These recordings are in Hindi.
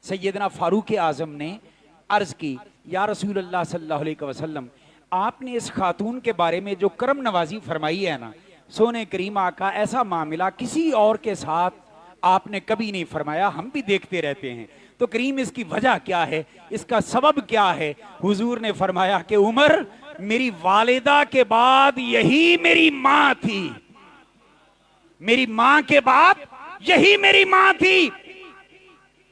सैयदना फारूक आजम ने अर्ज की, या रसूलल्लाह सल्लल्लाहु अलैहि वसल्लम, आपने इस खातून के बारे में जो करम नवाजी फरमाई है ना, सोने करीम आका, ऐसा मामला किसी और के साथ आपने कभी नहीं फरमाया, हम भी देखते रहते हैं। तो करीम इसकी वजह क्या है, इसका सबब क्या है? हुजूर ने फरमाया कि उमर, मेरी वालिदा के बाद यही मेरी माँ थी, मेरी माँ के बाद यही मेरी माँ थी।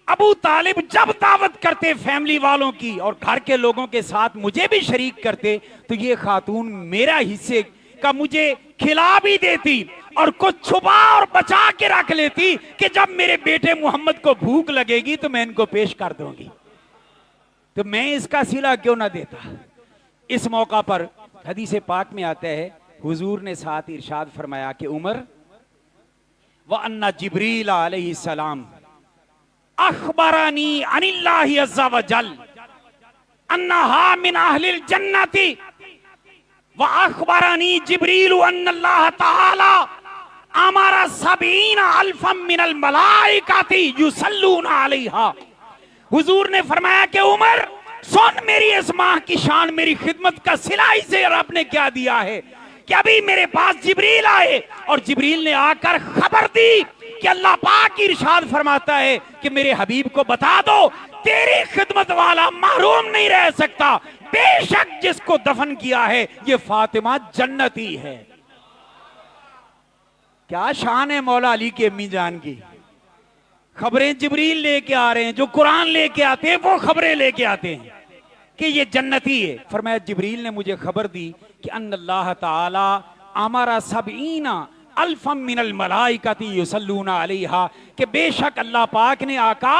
अबू तालिब जब दावत करते फैमिली वालों की और घर के लोगों के साथ मुझे भी शरीक करते, तो ये खातून मेरा हिस्से का मुझे खिला भी देती और कुछ छुपा और बचा के रख लेती कि जब मेरे बेटे मोहम्मद को भूख लगेगी तो मैं इनको पेश कर दूंगी। तो मैं इसका सिला क्यों ना देता। इस मौका पर हदीस पाक में आता है, हुजूर ने साथ इरशाद फरमाया कि उमर, व अन्ना जिब्रील अलैहिस्सलाम अखबरानी अनिल्लाहि अज़्ज़ा व जल अन्नहा मिन अहलिल जन्नति व अखबरानी जिब्रील अन्नल्लाह तआला अमरा सबीन अल्फम मिनल मलाइकाति युसल्लूना अलैहा। हुजूर ने फरमाया कि उमर सुन, मेरी इस माह की शान, मेरी खिदमत का सिला इसे रब ने क्या दिया है कि अभी मेरे पास जिब्रील आए और जिब्रील ने आकर खबर दी कि अल्लाह पाक इरशाद फरमाता है कि मेरे हबीब को बता दो, तेरी खिदमत वाला महरूम नहीं रह सकता। बेशक जिसको दफन किया है ये फातिमा जन्नती है। क्या शान है मौला अली की अम्मी जान की। खबरें जिब्रील लेके आ रहे हैं, जो कुरान लेके आते हैं वो खबरें लेके आते हैं कि ये जन्नती है। फरमाया जिब्रील ने मुझे खबर दी कि अन्नल्लाह ताला अमरा सबईना अल्फम मिनल मलाइकाति युसल्लूना अलैहा, कि बेशक अल्लाह पाक ने आका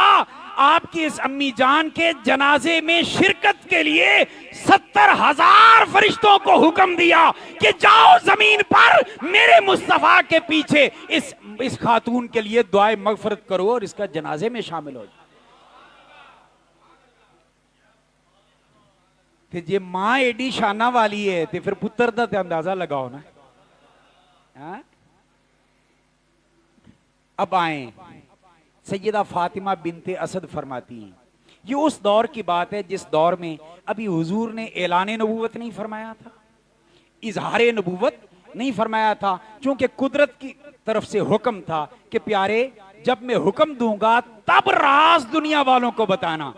आपकी इस अम्मी जान के जनाजे में शिरकत के लिए 70,000 फरिश्तों को हुक्म दिया कि जाओ जमीन पर मेरे मुस्तफा के पीछे इस खातून के लिए दुआए मगफरत करो और इसका जनाजे में शामिल हो जाओ। जे मां एडी शाना वाली है तो फिर पुत्र का तो अंदाजा लगाओ ना। हा? अब आए सैयदा फातिमा बिनते असद फरमाती हैं, ये उस दौर की बात है जिस दौर में अभी हुजूर ने ऐलान नबूवत नहीं फरमाया था, इजहार नबूवत नहीं फरमाया था, क्योंकि कुदरत की तरफ से हुक्म था कि प्यारे जब मैं हुक्म दूंगा तब राज दुनिया वालों को बताना,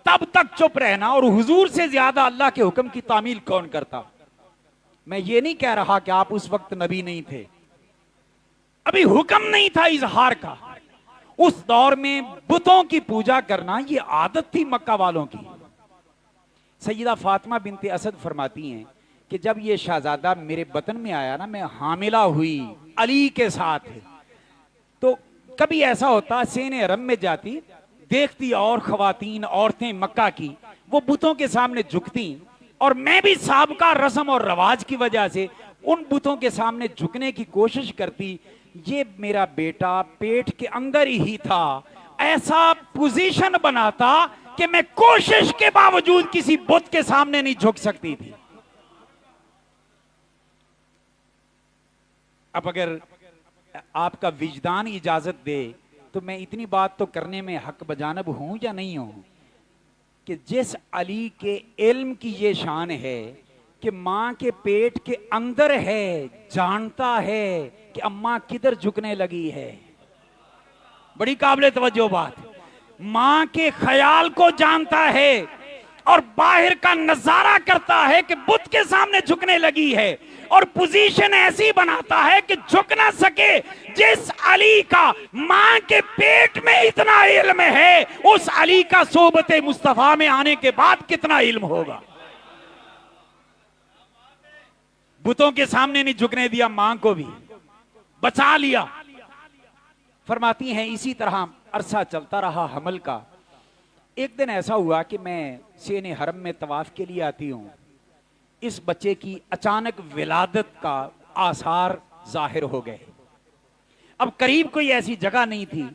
तब तक चुप रहना। और हुजूर से ज्यादा अल्लाह के हुक्म की तामील कौन करता। मैं ये नहीं कह रहा कि आप उस वक्त नबी नहीं थे, अभी हुक्म नहीं था इजहार का। उस दौर में बुतों की पूजा करना ये आदत थी मक्का वालों की। सैयदा फातिमा बिनते असद फरमाती हैं कि जब ये शहजादा मेरे बतन में आया ना, मैं हामिला हुई अली के साथ, तो कभी ऐसा होता सेने हरम में जाती, देखती और खवातीन औरतें मक्का की वो बुतों के सामने झुकती, और मैं भी साबका रस्म और रवाज की वजह से उन बुतों के सामने झुकने की कोशिश करती। ये मेरा बेटा पेट के अंदर ही था, ऐसा पोजीशन बनाता कि मैं कोशिश के बावजूद किसी बुत के सामने नहीं झुक सकती थी। अब अगर आपका विजदान इजाजत दे तो मैं इतनी बात तो करने में हक बजानब हूं या नहीं हूं कि जिस अली के इल्म की ये शान है कि मां के पेट के अंदर है, जानता है कि अम्मा किधर झुकने लगी है। बड़ी काबिले तवज्जो बात। मां के ख्याल को जानता है और बाहर का नजारा करता है कि बुत के सामने झुकने लगी है, और पोजीशन ऐसी बनाता है कि झुक ना सके। जिस अली का मां के पेट में इतना इल्म है, उस अली का सोबत मुस्तफा में आने के बाद कितना इल्म होगा। बुतों के सामने नहीं झुकने दिया, मां को भी बचा लिया। फरमाती हैं इसी तरह अरसा चलता रहा हमल का। एक दिन ऐसा हुआ कि मैं सेने हरम में तवाफ के लिए आती हूं, इस बच्चे की अचानक विलादत का आसार जाहिर हो गए। अब करीब कोई ऐसी जगह नहीं थी।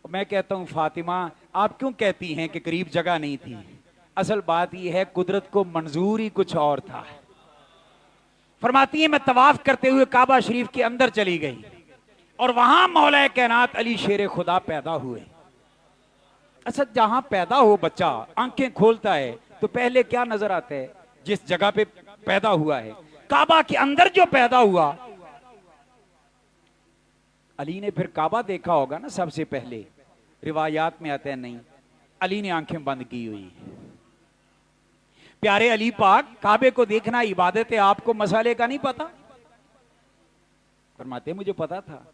मैं कहता हूं फातिमा आप क्यों कहती हैं कि करीब जगह नहीं थी, असल बात यह है कुदरत को मंजूर ही कुछ और था। फरमाती है मैं तवाफ करते हुए काबा शरीफ के अंदर चली गई और वहां मौला कायनात अली शेर खुदा पैदा हुए। अच्छा, जहां पैदा हो बच्चा, आंखें खोलता है तो पहले क्या नजर आता है? जिस जगह पे पैदा हुआ है, काबा के अंदर जो पैदा हुआ, अली ने फिर काबा देखा होगा ना सबसे पहले। रिवायात में आता है नहीं, अली ने आंखें बंद की हुई। प्यारे अली पाक, काबे को देखना इबादत है, आपको मसाले का नहीं पता? फरमाते मुझे पता था।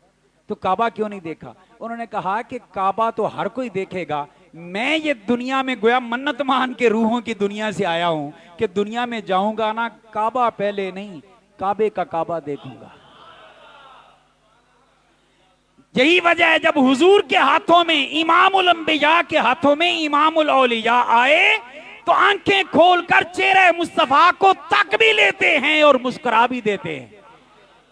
तो काबा क्यों नहीं देखा? उन्होंने कहा कि काबा तो हर कोई देखेगा, मैं ये दुनिया में गोया मन्नत मान के रूहों की दुनिया से आया हूं कि दुनिया में जाऊंगा ना, काबा पहले नहीं, काबे का काबा देखूंगा। यही वजह है जब हुजूर के हाथों में, इमामुल अंबिया के हाथों में इमामुल औलिया आए तो आंखें खोलकर चेहरे मुस्तफा को तक भी लेते हैं और मुस्कुरा भी देते हैं।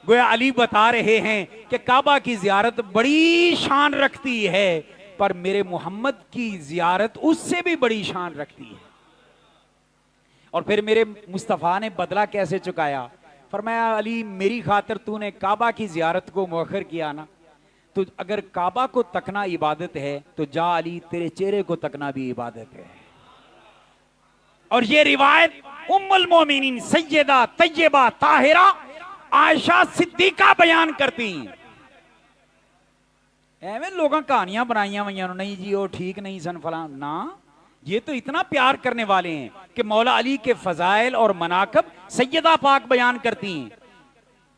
गोया अली बता रहे हैं कि काबा की जियारत बड़ी शान रखती है, पर मेरे मोहम्मद की जियारत उससे भी बड़ी शान रखती है। और फिर मेरे मुस्तफा ने बदला कैसे चुकाया? फरमाया अली, मेरी खातिर तूने काबा की जियारत को मुअख्खर किया ना, तो अगर काबा को तकना इबादत है तो जा अली, तेरे चेहरे को तकना भी इबादत है। और ये रिवायत उम्मुल मोमिनीन सैयदा तैयबा ताहिरा आयशा सिद्दीका बयान करती। एवं लोगों कहानियां बनाइया हुई, नहीं जी वो ठीक नहीं सन फलां ना, ये तो इतना प्यार करने वाले हैं कि मौला अली के फजाइल और मनाकब सैयदा पाक बयान करती हैं,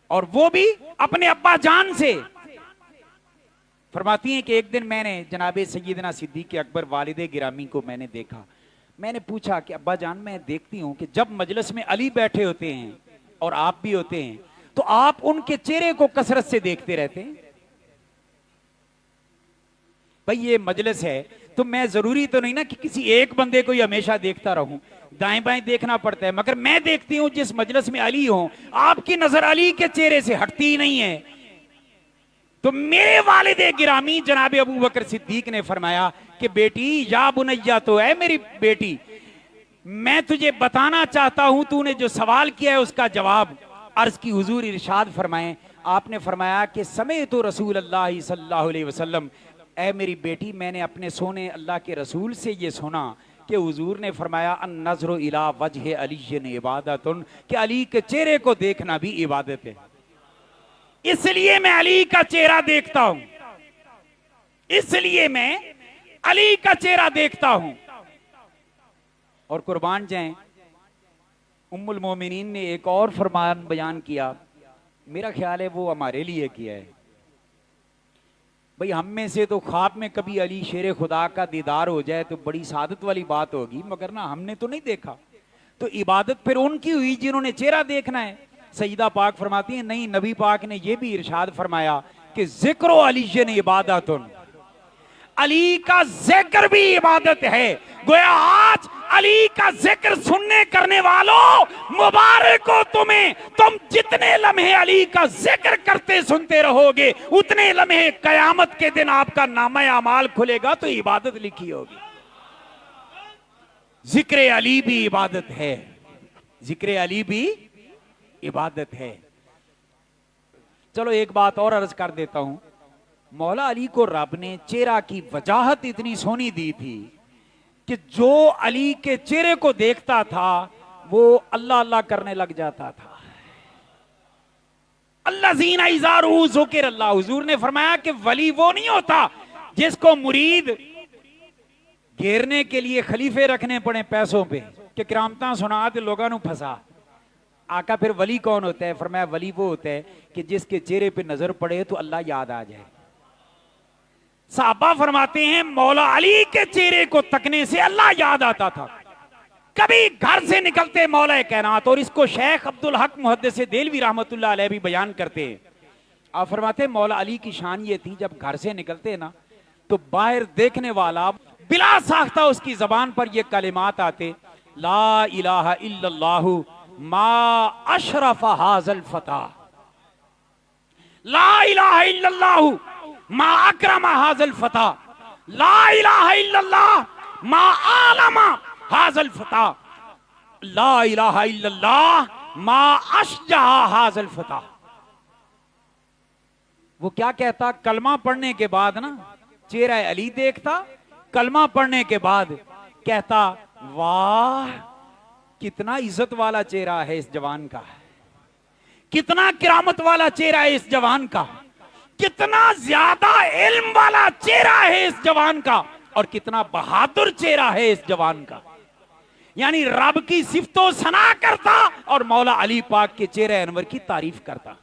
और वो भी अपने अब्बा जान से। फरमाती हैं कि एक दिन मैंने जनाबे सैयदना सिद्दीक अकबर वालिदे गिरामी को मैंने देखा। मैंने पूछा कि अब्बा जान, मैं देखती हूं कि जब मजलिस में अली बैठे होते हैं और आप भी होते हैं तो आप उनके चेहरे को कसरत से देखते रहते हैं। भाई ये मजलिस है तो मैं जरूरी तो नहीं ना कि किसी एक बंदे को ही हमेशा देखता रहूं, दाएं बाएं देखना पड़ता है। मगर मैं देखती हूं जिस मजलिस में अली हो, आपकी नजर अली के चेहरे से हटती ही नहीं है। तो मेरे वालिदे गिरामी जनाबे अबू बकर सिद्दीक ने फरमाया कि बेटी, या बुनैया, तो है मेरी बेटी, मैं तुझे बताना चाहता हूं, तूने जो सवाल किया है उसका जवाब। अर्ज की हुजूर इरशाद फरमाए, आपने फरमाया कि समय तो रसूल अल्लाह सल्लल्लाहु अलैहि वसल्लम, ऐ मेरी बेटी, मैंने अपने सोने अल्लाह के रसूल से ये सुना कि हुजूर ने फरमाया अन नज़्रु इला वजह अली इबादतुन, कि अली के चेहरे को देखना भी इबादत है। इसलिए मैं अली का चेहरा देखता हूं, इसलिए मैं अली का चेहरा देखता हूं। और कुर्बान जाएं, उम्मुल मोमिनीन ने एक और फरमान बयान किया, मेरा ख्याल है वो हमारे लिए किया है। भाई हम में से तो ख्वाब में कभी अली शेर खुदा का दीदार हो जाए तो बड़ी सादत वाली बात होगी, मगर ना हमने तो नहीं देखा। तो इबादत फिर उनकी हुई जिन्होंने चेहरा देखना है। सईदा पाक फरमाती है नहीं, नबी पाक ने यह भी इरशाद फरमाया कि जिक्रो अली इबादतुन, अली का जिक्र भी इबादत है। गोया आज अली का जिक्र सुनने करने वालों, मुबारक हो तुम्हें, तुम जितने लम्हे अली का जिक्र करते सुनते रहोगे उतने लम्हे कयामत के दिन आपका नामा अमाल खुलेगा तो इबादत लिखी होगी। जिक्र अली भी इबादत है, जिक्र अली भी इबादत है। चलो एक बात और अर्ज कर देता हूं, मौला अली को रब ने चेहरा की वजाहत इतनी सोनी दी थी कि जो अली के चेहरे को देखता था वो अल्लाह अल्लाह करने लग जाता था। अल्लाह जीना इजारू ज़ुकिर अल्लाह, हुजूर ने फरमाया कि वली वो नहीं होता जिसको मुरीद घेरने के लिए खलीफे रखने पड़े पैसों पे कि करामता सुना तो लोगों को फंसा। आका फिर वली कौन होता है? फरमाया वली वो होता है कि जिसके चेहरे पे नजर पड़े तो अल्लाह याद आ जाए। साहबा फरमाते हैं मौला अली के चेहरे को तकने से अल्लाह याद आता था। कभी घर से निकलते मौला कायनात, और इसको शेख अब्दुल हक मुहद्दिस देलवी रहमतुल्लाह अलैह भी बयान करते हैं। आप फरमाते मौला अली की शान ये थी, जब घर से निकलते ना तो बाहर देखने वाला बिला साख्ता उसकी जबान पर ये कलिमात आते, ला इलाहा इल्लल्लाहु मा अशरफ हाज़ल फता, ला इलाहा इल्लल्लाहु मा अकरमा हाज़ल फता, ला इलाहा इल्लल्लाह मा आलमा हाज़ल फता, ला इलाहा इल्लल्लाह मा अशजा हाज़ल फता। वो क्या कहता? कलमा पढ़ने के बाद ना चेहरा अली देखता, कलमा पढ़ने के बाद कहता, वाह कितना इज्जत वाला चेहरा है इस जवान का, कितना किरामत वाला चेहरा है इस जवान का, कितना ज्यादा इल्म वाला चेहरा है इस जवान का, और कितना बहादुर चेहरा है इस जवान का। यानी रब की सिफ्तो सना करता और मौला अली पाक के चेहरे अनवर की तारीफ करता।